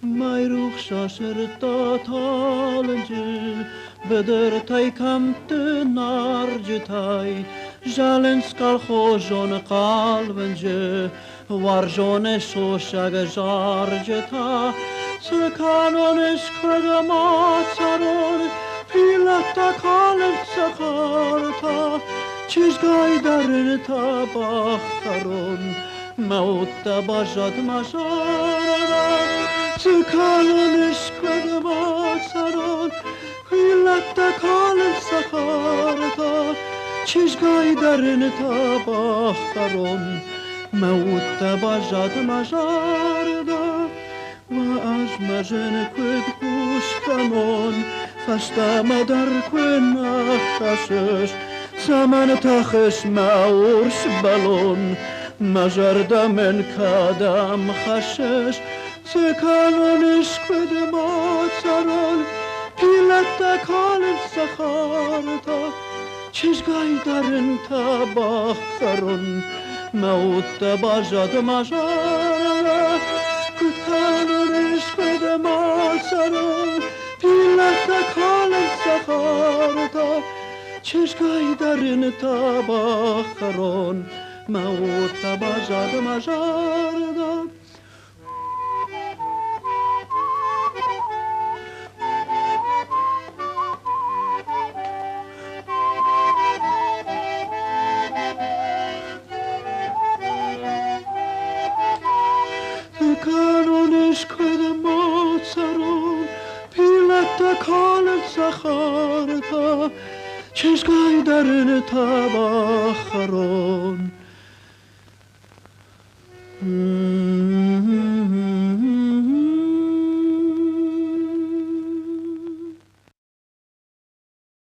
Mai ruch shasher ta talje Beder tai kamte narjetai Jalenskal khojon qalbenje Warjone shoshag jarjeta Sekanones kredamazaron Pilata kalen sakharta Chizgai darin tabakharon Mauta bajad mazara Sekanones kredamazaron Pilata kalen sakharta Chizgai darin tabakharon Mauta bajad mazara و از مجن کد گوش کمان فشتم در کن نخشش زمان تخش مورش بلون مجرد من کدم خشش سکانونش کد ماتران پیلت کال سخارتا چشگای درن تباخ کرن موت بجد مجرد Kutkanonish kod malsaron Pilata kalen sakharta Chishgai darin tabakharon Maut tabajad majarda Kanonish kod motsaron Pilata kalen sakharta Chishgai darin tabakharon